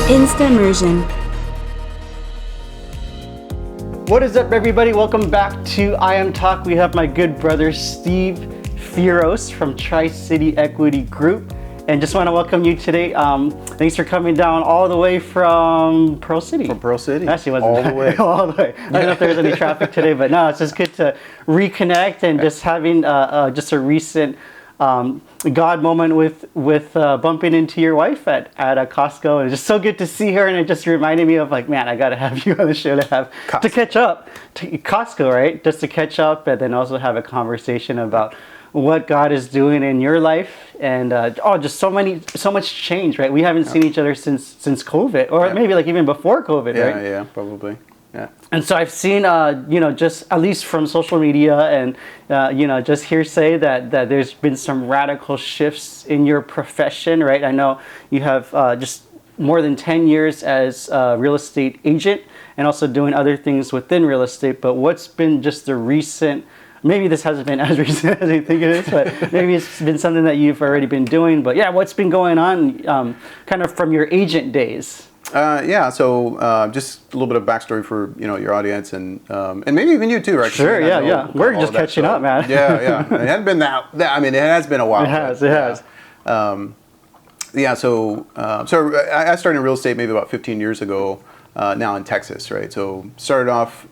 instaMERSION. What is up, everybody? Welcome back to I Am Talk. We have my good brother Steve Fierros from Tri-City Equity Group, and just want to welcome you today. Thanks for coming down all the way from Pearl City. From Pearl City. Actually, wasn't all the way. all the way. I don't know if there's any traffic today, but no, it's just good to reconnect and just having just a recent God moment with bumping into your wife at a Costco, and it's just so good to see her, and it just reminded me of like, man, I gotta have you on the show to catch up to Costco, right? Just to catch up, and then also have a conversation about what God is doing in your life, and just so much change, right? We haven't seen each other since COVID, or maybe like even before COVID, right? Yeah, probably. Yeah. And so I've seen, just at least from social media and, just hearsay that there's been some radical shifts in your profession, right? I know you have just more than 10 years as a real estate agent and also doing other things within real estate. But what's been just the recent, maybe this hasn't been as recent as you think it is, but maybe it's been something that you've already been doing. But yeah, what's been going on kind of from your agent days? So just a little bit of backstory for your audience and maybe even you too, right? Sure, yeah. We're just catching up, man. Yeah. It hadn't been that. I mean, it has been a while. It has. So I started in real estate maybe about 15 years ago. Now in Texas, right? So started off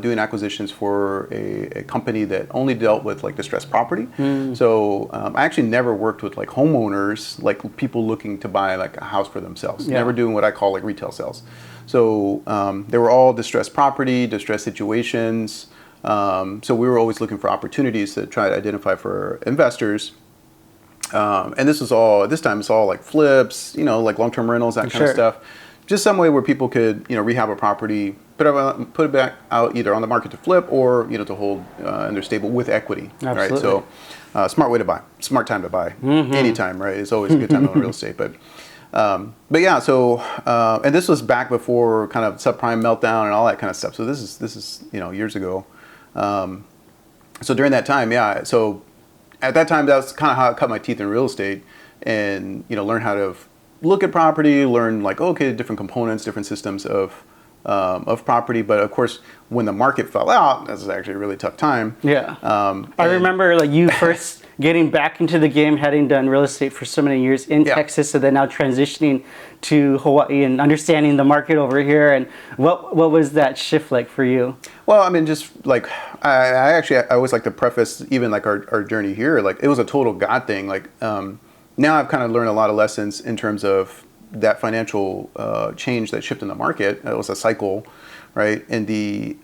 doing acquisitions for a company that only dealt with like distressed property. So I actually never worked with like homeowners, like people looking to buy like a house for themselves. Never doing what I call like retail sales. So they were all distressed property, distressed situations. So we were always looking for opportunities to try to identify for investors. And this time it's all like flips, like long-term rentals, that kind of stuff. Just some way where people could, rehab a property, put it back out either on the market to flip or, to hold in their stable with equity. Absolutely. Right? So smart way to buy, smart time to buy, anytime, right? It's always a good time to own real estate. But and this was back before kind of subprime meltdown and all that kind of stuff. So this is years ago. So during that time, so at that time, that was kind of how I cut my teeth in real estate and, learn how to look at property, learn like, different components, different systems of property. But of course, when the market fell out, that was actually a really tough time. Yeah. I remember like you first getting back into the game, having done real estate for so many years in Texas, and then now transitioning to Hawaii and understanding the market over here. And what was that shift like for you? Well, I mean, just like I always like to preface even like our journey here, like it was a total God thing. Like now I've kind of learned a lot of lessons in terms of that financial change that shifted in the market. It was a cycle, right? And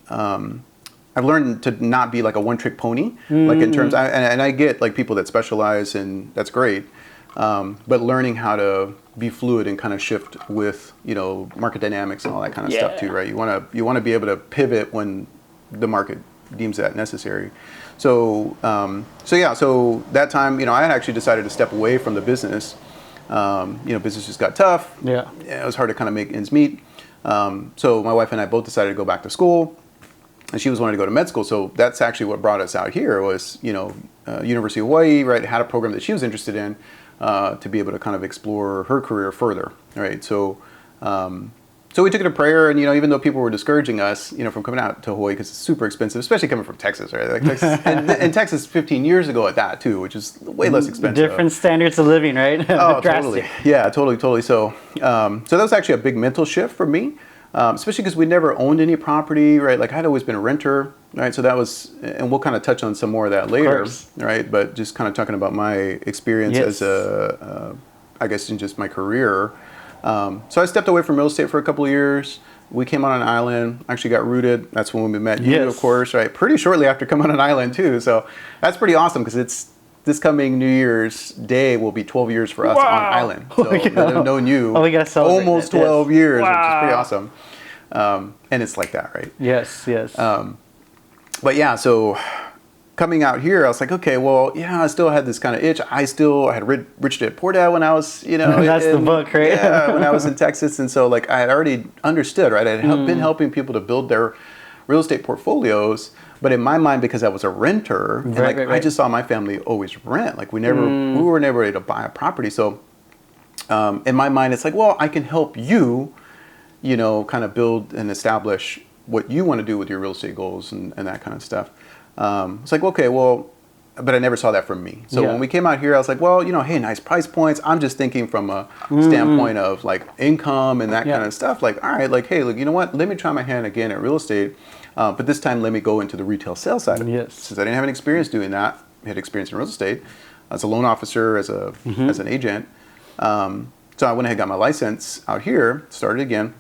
I've learned to not be like a one-trick pony, like in terms. And I get like people that specialize, and that's great. But learning how to be fluid and kind of shift with market dynamics and all that kind of stuff too, right? You want to be able to pivot when the market deems that necessary. So that time, I had actually decided to step away from the business. Business just got tough. Yeah, it was hard to kind of make ends meet. So my wife and I both decided to go back to school, and she was wanting to go to med school. So that's actually what brought us out here was, University of Hawaii, right? Had a program that she was interested in to be able to kind of explore her career further, right? So we took it to prayer, and even though people were discouraging us, from coming out to Hawaii because it's super expensive, especially coming from Texas, right? Like Texas, and Texas 15 years ago at that too, which is way less expensive. Different standards of living, right? Oh, totally. Yeah, totally. So that was actually a big mental shift for me, especially because we never owned any property, right? Like I'd always been a renter, right? So that was, and we'll kind of touch on some more of that later, right? But just kind of talking about my experience as I guess in just my career. So I stepped away from real estate for a couple of years. We came on an island, actually got rooted. That's when we met you, of course, right? Pretty shortly after coming on an island too. So that's pretty awesome because it's this coming New Year's Day will be 12 years for us on island. So I've known you almost 12 years, which is pretty awesome. And it's like that, right? Yes. But yeah, so coming out here, I was like, okay, well, I still had this kind of itch. I had Rich Dad Poor Dad when I was, that's the book, right? Yeah, when I was in Texas. And so like I had already understood, right? I had been helping people to build their real estate portfolios. But in my mind, because I was a renter, and I just saw my family always rent. Like we were never able to buy a property. So in my mind, it's like, well, I can help you, kind of build and establish what you want to do with your real estate goals and that kind of stuff. It's like, okay, well, but I never saw that from me. So when we came out here, I was like, well, hey, nice price points. I'm just thinking from a standpoint of like income and that kind of stuff. Like, all right, like, hey, look, you know what? Let me try my hand again at real estate. But this time, let me go into the retail sales side of it. Since I didn't have any experience doing that, I had experience in real estate as a loan officer, as an agent. So I went ahead and got my license out here, started again.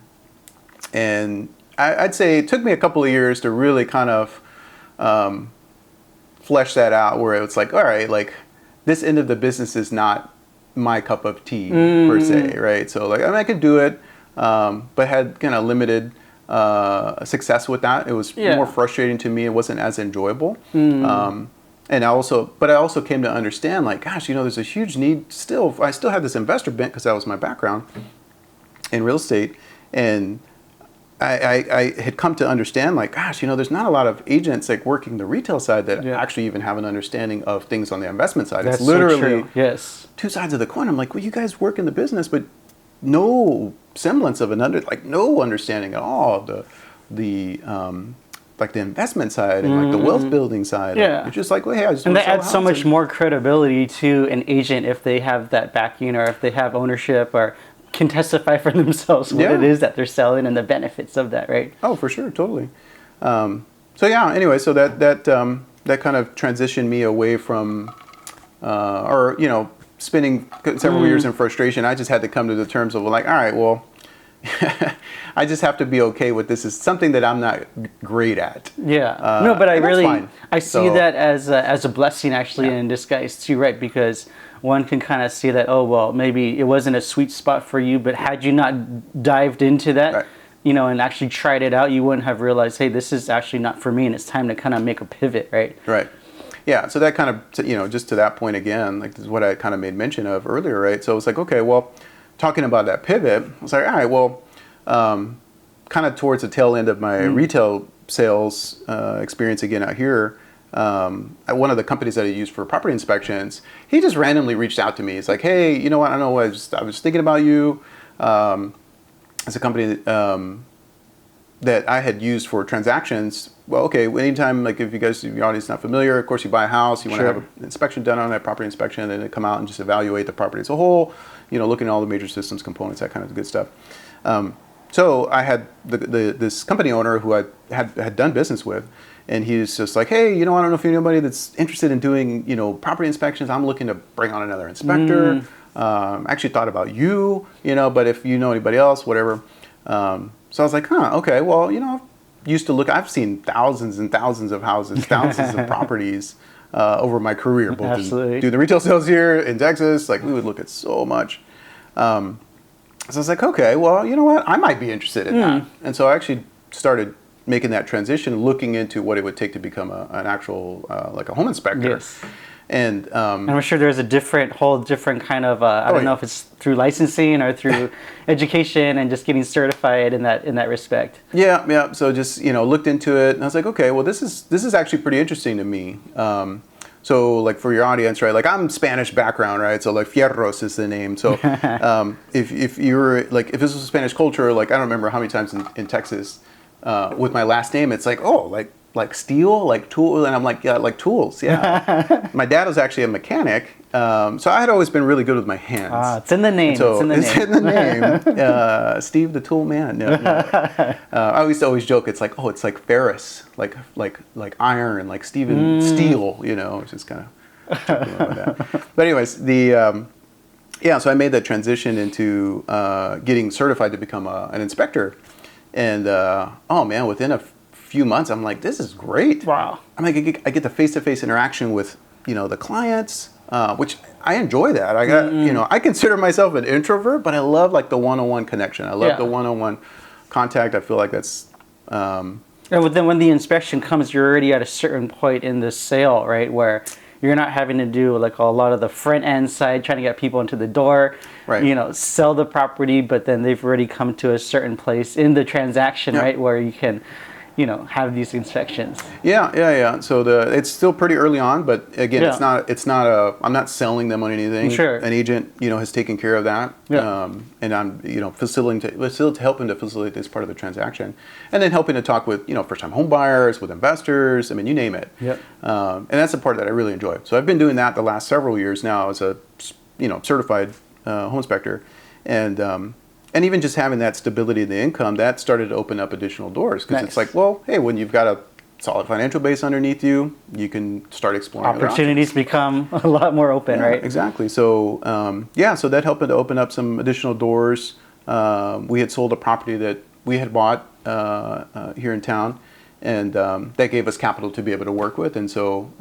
And I'd say it took me a couple of years to really kind of flesh that out, where it's like, all right, like this end of the business is not my cup of tea per se, right? So like, I mean, I could do it, but had kind of limited success with that. It was more frustrating to me. It wasn't as enjoyable. And I also came to understand, like, gosh, there's a huge need still. I still have this investor bent because that was my background in real estate. And I had come to understand, like, gosh, there's not a lot of agents like working the retail side that actually even have an understanding of things on the investment side. That's it's literally so true. two sides of the coin. I'm like, well, you guys work in the business, but no semblance of no understanding at all of the like the investment side and like the wealth building side. It's just like, well, hey, I just and want that to adds so much more credibility to an agent if they have that backing, or if they have ownership, or can testify for themselves what it is that they're selling and the benefits of that, right? Oh, for sure, totally. Anyway, so that kind of transitioned me away from, spending several years in frustration. I just had to come to the terms of like, all right, well, I just have to be okay with this. Is something that I'm not great at. No, but I see that as a blessing actually in disguise too, right? Because one can kind of see that, oh, well, maybe it wasn't a sweet spot for you, but had you not dived into that, and actually tried it out, you wouldn't have realized, hey, this is actually not for me, and it's time to kind of make a pivot, right? Right. Yeah, so that kind of, just to that point again, like this is what I kind of made mention of earlier, right? So it's like, okay, well, talking about that pivot, I was like, all right, well, kind of towards the tail end of my retail sales experience again out here, at one of the companies that I used for property inspections, he just randomly reached out to me. He's like, hey, you know what? I don't know. I was thinking about you. It's a company that I had used for transactions. Well, okay, anytime, like if your audience is not familiar, of course you buy a house, you want to have an inspection done on that property inspection, and then they come out and just evaluate the property as a whole, looking at all the major systems, components, that kind of good stuff. So I had this company owner who I had done business with, and he's just like, hey, I don't know if you know anybody that's interested in doing, property inspections. I'm looking to bring on another inspector. I actually thought about you, but if you know anybody else, whatever. So I was like, okay, well, I've seen thousands and thousands of houses, thousands of properties over my career, both doing the retail sales here in Texas. Like we would look at so much. So I was like, okay, well, you know what? I might be interested in that. And so I actually started making that transition, looking into what it would take to become an actual, like a home inspector. Yes. And I'm sure there's a whole different kind of, I don't know if it's through licensing or through education and just getting certified in that respect. Yeah. So just, looked into it and I was like, okay, well, this is actually pretty interesting to me. So like for your audience, right? Like I'm Spanish background, right? So like Fierros is the name. So if you're like, if this was Spanish culture, like I don't remember how many times in Texas with my last name, it's like, oh, like steel, like tool, and I'm like, yeah, like tools, yeah. My dad was actually a mechanic, so I had always been really good with my hands. It's in the name. So it's in the name. Steve the Tool Man. No. I used to always joke. It's like, oh, it's like Ferris, like iron, and like Steven Steel. It's just kind of joking about that. But anyways, so I made that transition into getting certified to become an inspector, and oh man, within a few months, I'm like, this is great. Wow. I'm like, I get the face-to-face interaction with, the clients, which I enjoy that. I got, I consider myself an introvert, but I love like the one-on-one connection. I love the one-on-one contact. I feel like that's. And then when the inspection comes, you're already at a certain point in the sale, right, where you're not having to do like a lot of the front end side, trying to get people into the door, right. Sell the property, but then they've already come to a certain place in the transaction, right, where you can have these inspections? Yeah. So it's still pretty early on, but again, Yeah. I'm not selling them on anything. Sure. An agent, has taken care of that. Yeah. And I'm, helping to facilitate this part of the transaction, and then helping to talk with, first-time home buyers, with investors. I mean, you name it. Yep. And that's the part that I really enjoy. So I've been doing that the last several years now as a, certified home inspector, and even just having that stability in the income, that started to open up additional doors, because it's like, well, hey, when you've got a solid financial base underneath you, you can start exploring Opportunities become a lot more open, right? Exactly. So so that helped to open up some additional doors. We had sold a property that we had bought here in town, and that gave us capital to be able to work with. And so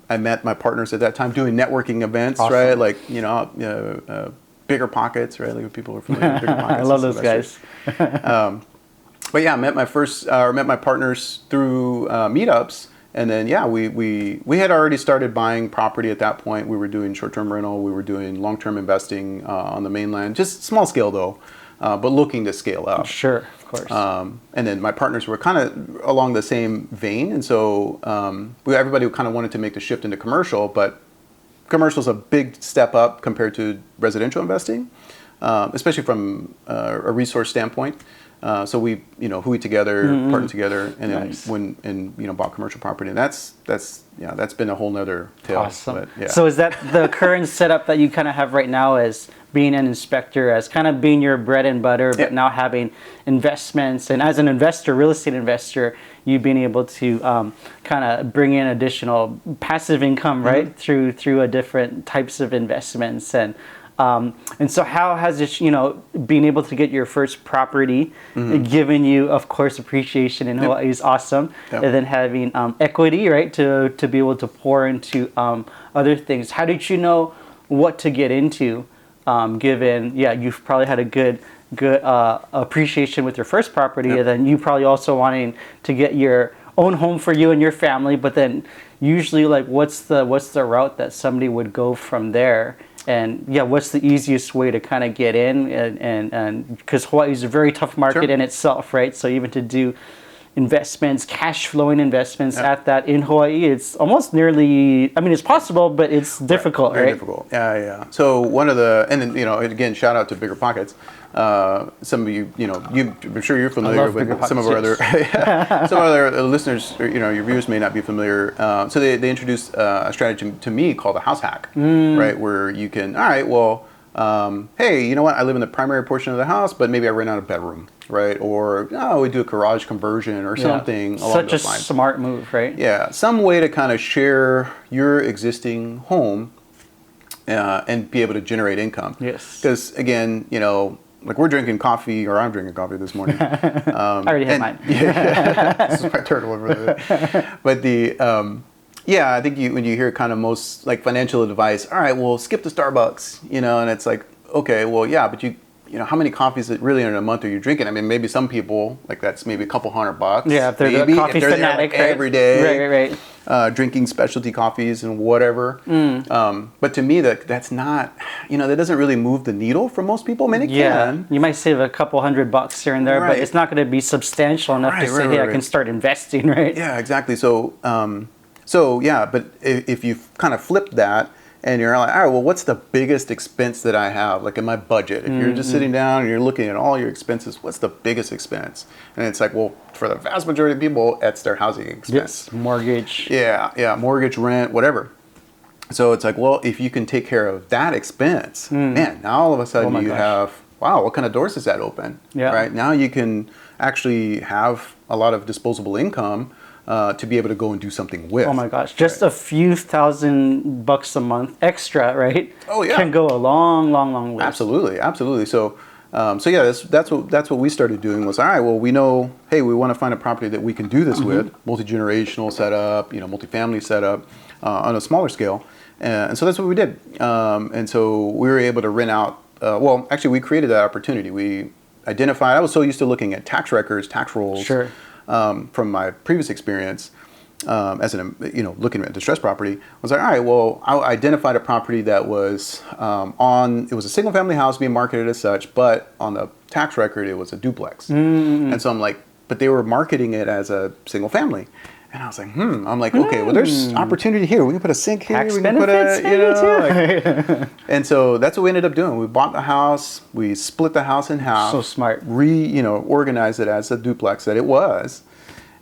I met my partners at that time doing networking events, Awesome. right? Like, Bigger Pockets, right? Like, if people are familiar with Bigger Pockets. I love those guys. But yeah, I met my partners through meetups, and then we had already started buying property at that point. We were doing short-term rental, we were doing long-term investing on the mainland, just small scale though, but looking to scale up. Sure, of course. And then my partners were kind of along the same vein, and so everybody kind of wanted to make the shift into commercial, but commercial is a big step up compared to residential investing, especially from a resource standpoint. So we, hui together, partnered together, and then bought commercial property, and that's been a whole nother tale. Awesome. But, yeah. So is that the current setup that you kind of have right now, as being an inspector, as kind of being your bread and butter, but now having investments, and as an investor, real estate investor, you being able to kind of bring in additional passive income, right, through a different types of investments, and so how has this, being able to get your first property, given you, of course, appreciation in Hawaii is awesome, and then having equity, right, to be able to pour into other things. How did you know what to get into, given, you've probably had a good appreciation with your first property, and then you probably also wanting to get your own home for you and your family, but then usually, like, what's the route that somebody would go from there? And what's the easiest way to kind of get in? And because Hawaii is a very tough market in itself, right? So even to do investments, cash flowing investments at that in Hawaii, it's almost nearly, it's possible, but it's difficult, Very right? difficult. Yeah. So one of the, and then, again, shout out to Bigger Pockets. Some of you, I'm sure you're familiar with some of our other, some of our other listeners, your viewers may not be familiar. So they introduced a strategy to me called a house hack, right? Where you can, hey, you know what? I live in the primary portion of the house, but maybe I rent out a bedroom, right? Or we do a garage conversion or something along those lines. Such a smart move, right? Yeah, some way to kind of share your existing home and be able to generate income. Yes. Because again, like we're drinking coffee, or I'm drinking coffee this morning. I already had mine. This is my turtle over there. But I think when you hear kind of most like financial advice, all right, well, skip the Starbucks, and it's like, okay, well, but how many coffees that really in a month are you drinking? I mean, maybe some people, like that's maybe a couple $100. Yeah, if they're the coffee fanatic, there, like, every day. Right. Drinking specialty coffees and whatever. But to me, that's not, that doesn't really move the needle for most people. I mean, it can. You might save a couple $100 here and there, but it's not going to be substantial enough to say, hey, I can start investing, right? Yeah, exactly. So, but if you kind of flip that, and you're like, all right, well, what's the biggest expense that I have, like in my budget? If you're just sitting down and you're looking at all your expenses, what's the biggest expense? And it's like, well, for the vast majority of people, it's their housing expense. Yes, mortgage. Yeah, mortgage, rent, whatever. So it's like, well, if you can take care of that expense, man, now all of a sudden you have, wow, what kind of doors does that open? Yeah. Right? Now you can actually have a lot of disposable income to be able to go and do something with. Oh my gosh, just a few $1,000 a month extra, right? Oh yeah, can go a long way. Absolutely. So, that's what we started doing was, all right, well, we know, hey, we want to find a property that we can do this with, multi-generational setup, multifamily setup on a smaller scale, and so that's what we did. And so we were able to rent out. Actually, we created that opportunity. We identified. I was so used to looking at tax records, tax rolls. Sure. From my previous experience as looking at distressed property, I was like, all right, well, I identified a property that was it was a single family house being marketed as such, but on the tax record, it was a duplex. And so I'm like, but they were marketing it as a single family. And I was like, I'm like, okay, well, there's opportunity here. We can put a sink here. Tax We can put a, benefits, and so that's what we ended up doing. We bought the house. We split the house in half. So smart. Organized it as a duplex that it was,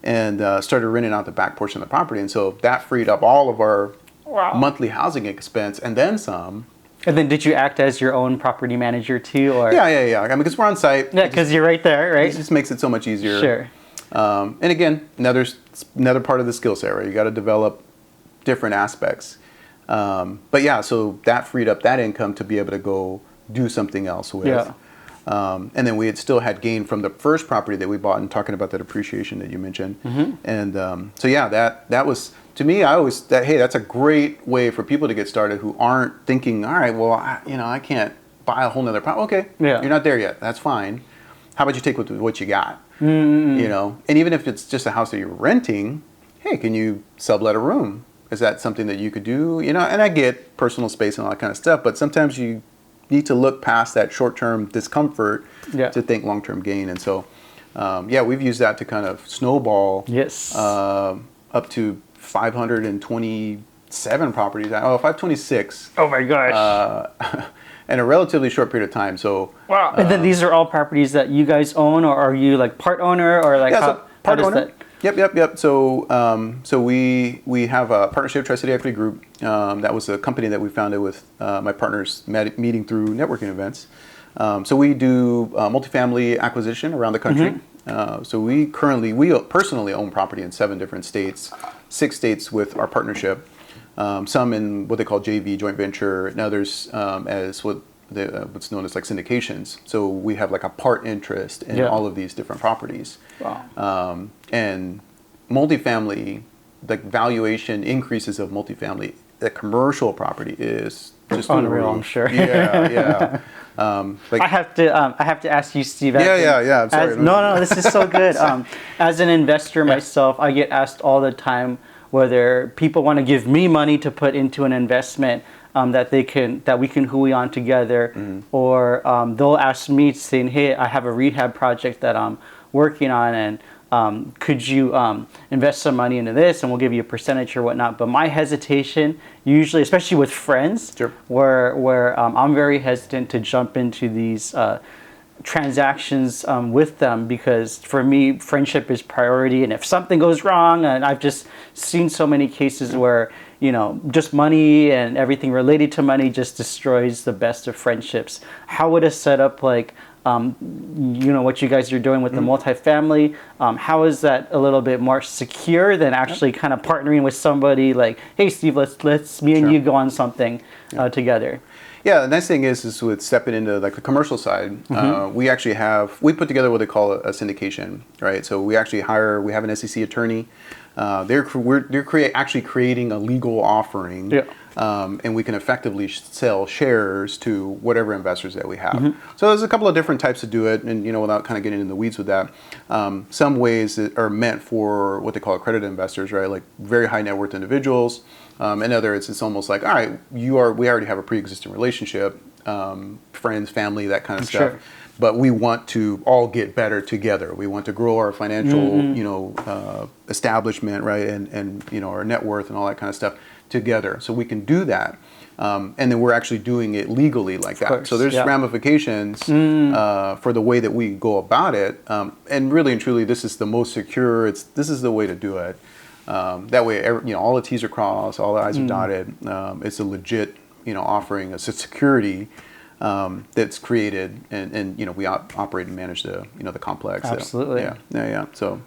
and started renting out the back portion of the property. And so that freed up all of our monthly housing expense and then some. And then did you act as your own property manager too? Or? Yeah. I mean, because we're on site. Yeah, because you're right there, right? It just makes it so much easier. Sure. And again, another part of the skill set, right? You got to develop different aspects. But yeah, so that freed up that income to be able to go do something else with. Yeah. And then we had still had gain from the first property that we bought, and talking about that appreciation that you mentioned. And so yeah, that was, to me, hey, that's a great way for people to get started who aren't thinking, all right, well, I can't buy a whole nother property. Okay, you're not there yet. That's fine. How about you take what you got? And even if it's just a house that you're renting, hey, can you sublet a room? Is that something that you could do? And I get personal space and all that kind of stuff, but sometimes you need to look past that short-term discomfort to think long-term gain. And so, we've used that to kind of snowball up to 527 properties. 526. Oh my gosh. In a relatively short period of time. So wow. And then these are all properties that you guys own, or are you like part owner, or like part owner? Yep. So we have a partnership, Tri-City Equity Group. That was a company that we founded with my partners meeting through networking events. So we do multifamily acquisition around the country. So we personally own property in 7 different states, 6 states with our partnership. Some in what they call JV, joint venture, and others as what's known as like syndications. So we have like a part interest in all of these different properties. Wow. And multifamily, the valuation increases of multifamily, the commercial property is just unreal, I'm sure. Yeah. I have to ask you, Steve. Yeah. I'm sorry. No, this is so good. As an investor myself, I get asked all the time whether people want to give me money to put into an investment that we can hui on together, or they'll ask me saying, hey, I have a rehab project that I'm working on, and could you invest some money into this, and we'll give you a percentage or whatnot. But my hesitation, usually, especially with friends, where I'm very hesitant to jump into these transactions with them, because for me, friendship is priority. And if something goes wrong, and I've just seen so many cases where just money and everything related to money just destroys the best of friendships. How would a setup like what you guys are doing with the multifamily, how is that a little bit more secure than actually kind of partnering with somebody like, hey Steve, let's me and you go on something together? Yeah, the nice thing is with stepping into like the commercial side, we put together what they call a syndication, right? So we have an SEC attorney. They're actually creating a legal offering, and we can effectively sell shares to whatever investors that we have. So there's a couple of different types to do it, and without kind of getting in the weeds with that, some ways that are meant for what they call accredited investors, right? Like very high net worth individuals. And others, it's almost like, all right, we already have a pre-existing relationship, friends, family, that kind of stuff. Sure. But we want to all get better together. We want to grow our financial, establishment, right, and our net worth and all that kind of stuff together. So we can do that, and then we're actually doing it legally like that. Course, so there's ramifications for the way that we go about it. And really and truly, this is the most secure. This is the way to do it. That way, all the T's are crossed, all the I's are dotted. It's a legit, offering a security that's created, and we operate and manage the complex. Absolutely. So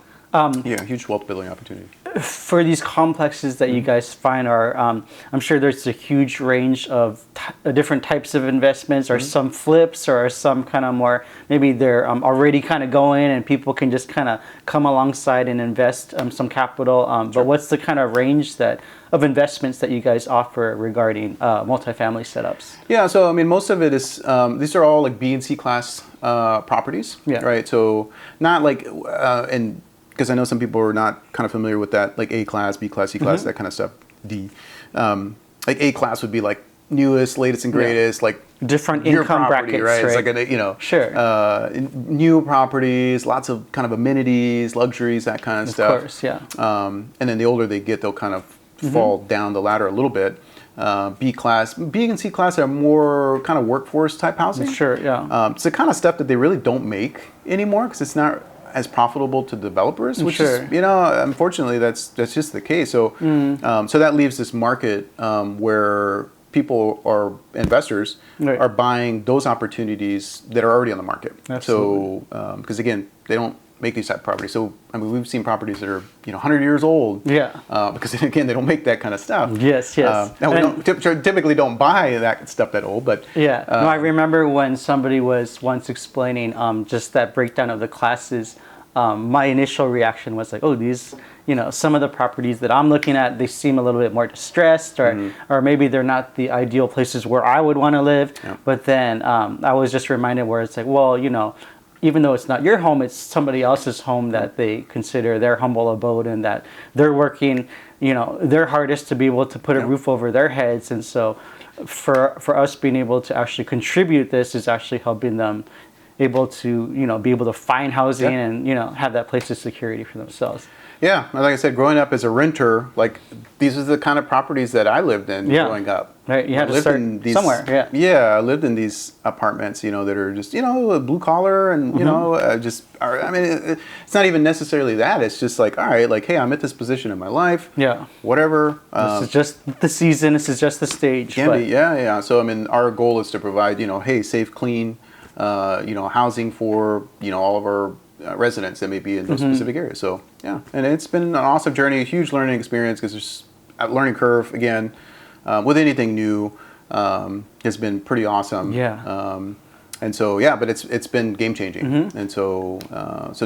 huge wealth building opportunity. For these complexes that you guys find are, I'm sure there's a huge range of different types of investments, or some flips, or some kind of more, maybe they're already kind of going and people can just kind of come alongside and invest some capital. But what's the kind of range of investments that you guys offer regarding multifamily setups? Yeah, so I mean, most of it is, these are all like B and C class properties, right? So not like, because I know some people are not kind of familiar with that, like A class, B class, C class, that kind of stuff. D. Like A class would be like newest, latest and greatest, like different your income property, brackets, right? right? It's like Sure. New properties, lots of kind of amenities, luxuries, that kind of stuff. Of course, yeah. And then the older they get, they'll kind of fall down the ladder a little bit. B and C class are more kind of workforce type housing. Sure, yeah. It's the kind of stuff that they really don't make anymore because it's not as profitable to developers, which is, unfortunately, that's just the case. So, so that leaves this market where people or investors are buying those opportunities that are already on the market. Absolutely. So, because again, they don't make these type of properties. So, I mean, we've seen properties that are 100 years old. Yeah. Because again, they don't make that kind of stuff. Yes. Now we typically don't buy that stuff that old, but yeah. No, I remember when somebody was once explaining just that breakdown of the classes. My initial reaction was like, oh, these, some of the properties that I'm looking at, they seem a little bit more distressed, or maybe they're not the ideal places where I would want to live. Yeah. But then I was just reminded where it's like, well, even though it's not your home, it's somebody else's home that they consider their humble abode, and that they're working, their hardest to be able to put a roof over their heads. And so for us being able to actually contribute this is actually helping them able to, be able to find housing and, have that place of security for themselves. Yeah, like I said, growing up as a renter, like these are the kind of properties that I lived in growing up. Right, you had to start somewhere. Yeah. Yeah, I lived in these apartments, that are just, blue collar and, it's not even necessarily that. It's just like, all right, like, hey, I'm at this position in my life. Yeah. Whatever. This is just the season. This is just the stage. Yeah. So, our goal is to provide, hey, safe, clean, housing for, all of our residents that may be in those specific areas. So, yeah. And it's been an awesome journey, a huge learning experience because there's a learning curve, again, with anything new, has been pretty awesome. Yeah. And so, but it's been game changing. And so,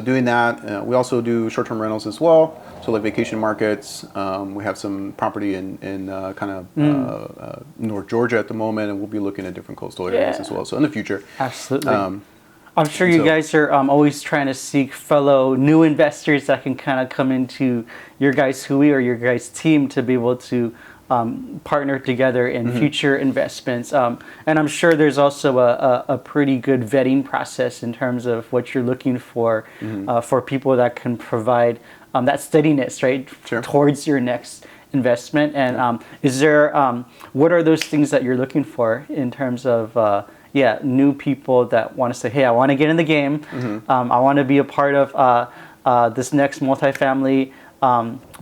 doing that, we also do short-term rentals as well. So like vacation markets, we have some property in North Georgia at the moment, and we'll be looking at different coastal areas as well. So in the future. Absolutely. I'm sure you guys are always trying to seek fellow new investors that can kind of come into your guys' HUI or your guys' team to be able to partner together in future investments. And I'm sure there's also a pretty good vetting process in terms of what you're looking for people that can provide that steadiness, right, towards your next investment. And is there, what are those things that you're looking for in terms of new people that want to say, hey, I want to get in the game. I want to be a part of this next multifamily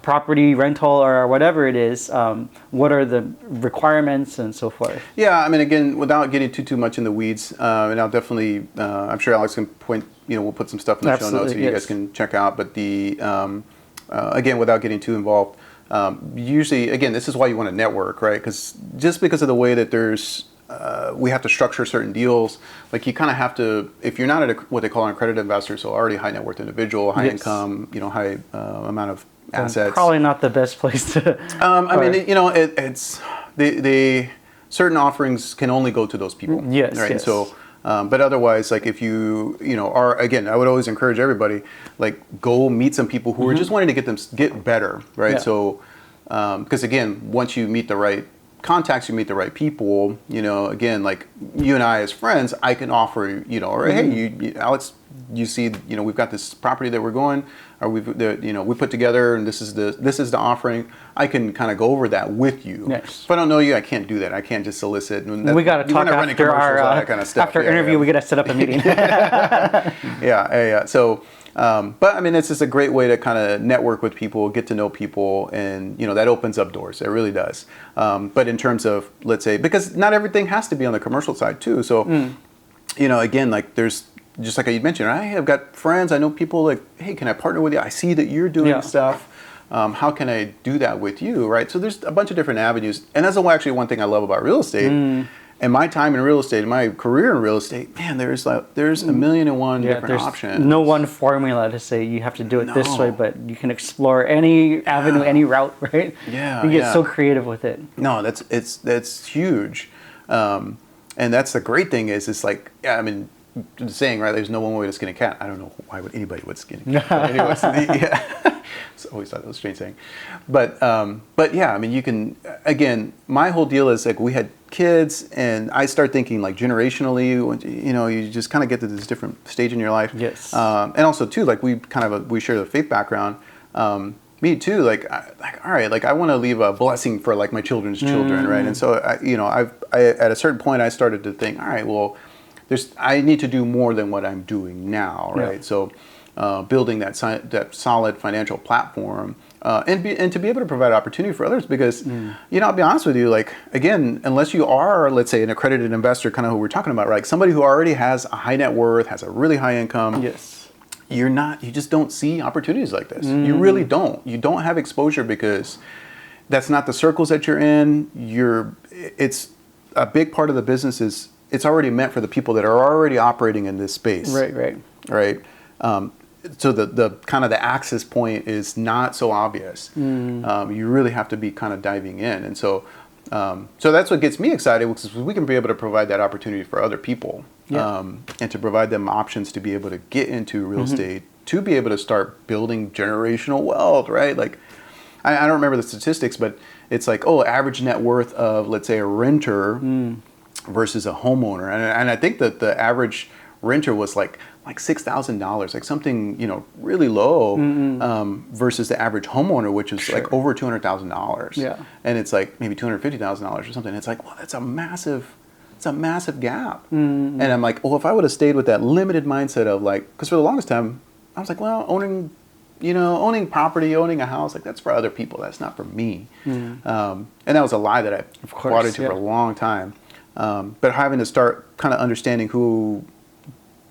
property rental or whatever it is. What are the requirements and so forth? Yeah, again, without getting too much in the weeds, and I'll definitely, I'm sure Alex can point, we'll put some stuff in the show notes that you guys can check out. But the, again, without getting too involved, usually, again, this is why you want to network, right? Because just because of the way that we have to structure certain deals. Like you kind of have to, if you're not what they call an accredited investor, so already high net worth individual, high income, high amount of assets. Probably not the best place to. It's the certain offerings can only go to those people. Yes. Right. Yes. So, but otherwise, like if you are, again, I would always encourage everybody, like go meet some people who are just wanting to get better, right? Yeah. So, because again, once you meet the right contacts, you meet the right people, again, like you and I as friends, I can offer, or hey, Alex, you see, we've got this property that we're going, or we put together, and this is the offering. I can kind of go over that with you. Yes. If I don't know you, I can't do that. I can't just solicit. We got to talk after our kind of stuff. After interview. We got to set up a meeting. Yeah. So. But it's just a great way to kind of network with people, get to know people, and that opens up doors. It really does. But in terms of, let's say, because not everything has to be on the commercial side too. So, again, like there's just like you mentioned, I have got friends. I know people like, hey, can I partner with you? I see that you're doing stuff. How can I do that with you, right? So there's a bunch of different avenues, and that's actually one thing I love about real estate. And my time in real estate, my career in real estate, man, there's a million and one different options. No one formula to say you have to do it this way, but you can explore any avenue, any route, right? Yeah, you get so creative with it. No, that's huge, and that's the great thing is it's like saying, right? There's no one way to skin a cat. I don't know why would anybody would skin a cat. But anyways, yeah. So I always thought that was a strange saying. But yeah, I mean, you can, again, my whole deal is like we had kids, and I start thinking like generationally, you know, you just kind of get to this different stage in your life. Yes. And also too, like we share the faith background. Me too, like all right, like I want to leave a blessing for like my children's children, right? And so I at a certain point I started to think, all right, well, I need to do more than what I'm doing now, right? Yeah. So building that solid financial platform and to be able to provide opportunity for others, because you know, I'll be honest with you, like again, unless you are, let's say, an accredited investor, kind of who we're talking about, right? Like somebody who already has a high net worth, has a really high income. Yes. You just don't see opportunities like this. You really don't. You don't have exposure because that's not the circles that you're in. It's a big part of the business is it's already meant for the people that are already operating in this space. Right. So the kind of the access point is not so obvious. You really have to be kind of diving in, and so that's what gets me excited, because we can be able to provide that opportunity for other people. Yeah. And to provide them options to be able to get into real estate, to be able to start building generational wealth, right? Like, I don't remember the statistics, but it's like, average net worth of, let's say, a renter versus a homeowner. And I think that the average renter was like $6,000, like something, you know, really low, versus the average homeowner, which is like over $200,000. Yeah. And it's like maybe $250,000 or something. It's like, well, that's a massive gap. And I'm like, if I would have stayed with that limited mindset of like, because for the longest time, I was like, well, owning property, owning a house, like that's for other people. That's not for me. And that was a lie that I bought into for a long time. But having to start kind of understanding who,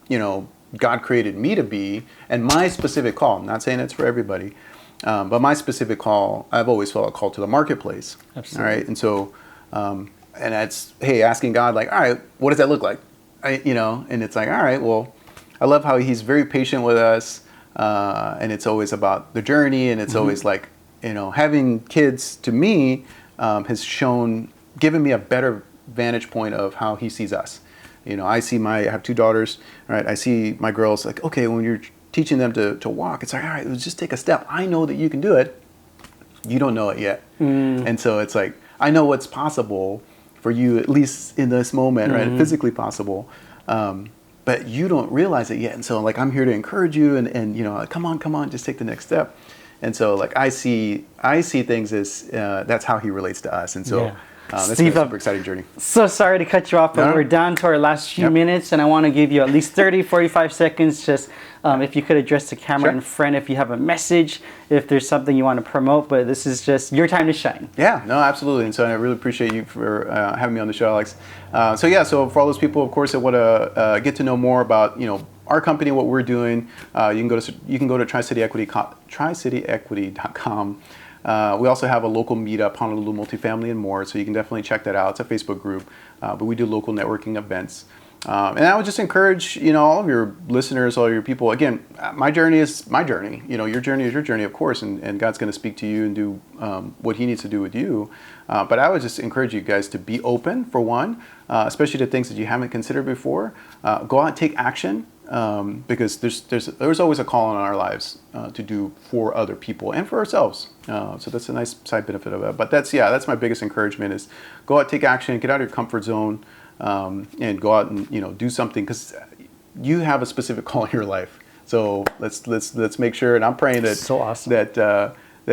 you know, God created me to be, and my specific call. I'm not saying it's for everybody, but my specific call, I've always felt a call to the marketplace. Absolutely. All right. And so, and that's, hey, asking God, like, all right, what does that look like? And it's like, all right, well, I love how he's very patient with us. And it's always about the journey. And it's always like, you know, having kids to me has given me a better vantage point of how he sees us. You know, I have 2 daughters, right? I see my girls like, okay, when you're teaching them to walk, it's like, all right, let's just take a step. I know that you can do it. You don't know it yet. And so it's like, I know what's possible for you, at least in this moment, right? Physically possible. But you don't realize it yet. And so like, I'm here to encourage you and you know, like, come on, just take the next step. And so like, I see things as, that's how he relates to us. And so that's Steve, been a super exciting journey. So sorry to cut you off, but we're down to our last few minutes, and I want to give you at least 30, 45 seconds. Just if you could address the camera in front, if you have a message, if there's something you want to promote, but this is just your time to shine. Yeah, no, absolutely. And so I really appreciate you for having me on the show, Alex. So for all those people, of course, that want to get to know more about, you know, our company, what we're doing, you can go to tricityequity.com. We also have a local meetup, Honolulu Multifamily and more, so you can definitely check that out. It's a Facebook group, but we do local networking events. And I would just encourage, you know, all of your listeners, all your people, again, my journey is my journey. You know, your journey is your journey, of course, and God's going to speak to you and do what he needs to do with you. But I would just encourage you guys to be open, for one, especially to things that you haven't considered before. Go out and take action. Because there's always a call in our lives to do for other people and for ourselves. So that's a nice side benefit of it. But that's my biggest encouragement is go out, take action, get out of your comfort zone, and go out and, you know, do something, because you have a specific call in your life. So let's make sure, and I'm praying that so awesome. that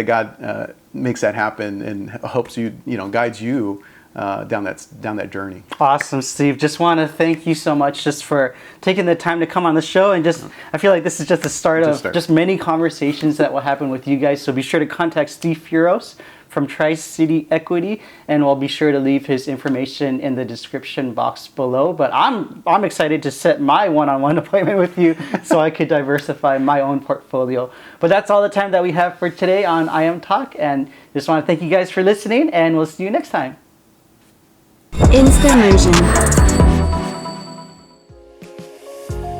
God makes that happen and helps you, you know, guides you down that journey. Awesome, Steve. Just want to thank you so much just for taking the time to come on the show, and just I feel like this is just the start of just many conversations that will happen with you guys. So be sure to contact Steve Fierros from Tri-City Equity, and we'll be sure to leave his information in the description box below. But I'm excited to set my one-on-one appointment with you so I could diversify my own portfolio. But that's all the time that we have for today on I Am Talk, and just want to thank you guys for listening, and we'll see you next time. instaMERSION.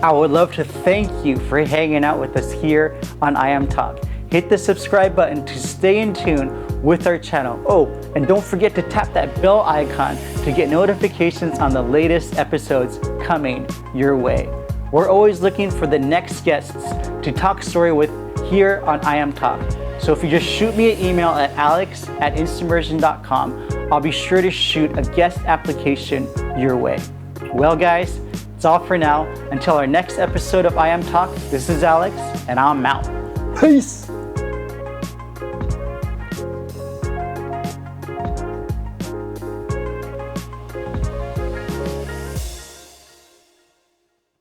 I would love to thank you for hanging out with us here on I Am Talk. Hit the subscribe button to stay in tune with our channel. Oh, and don't forget to tap that bell icon to get notifications on the latest episodes coming your way. We're always looking for the next guests to talk story with here on I Am Talk. So if you just shoot me an email at alex@instaMERSION.com, I'll be sure to shoot a guest application your way. Well guys, it's all for now. Until our next episode of I Am Talk, this is Alex, and I'm out. Peace!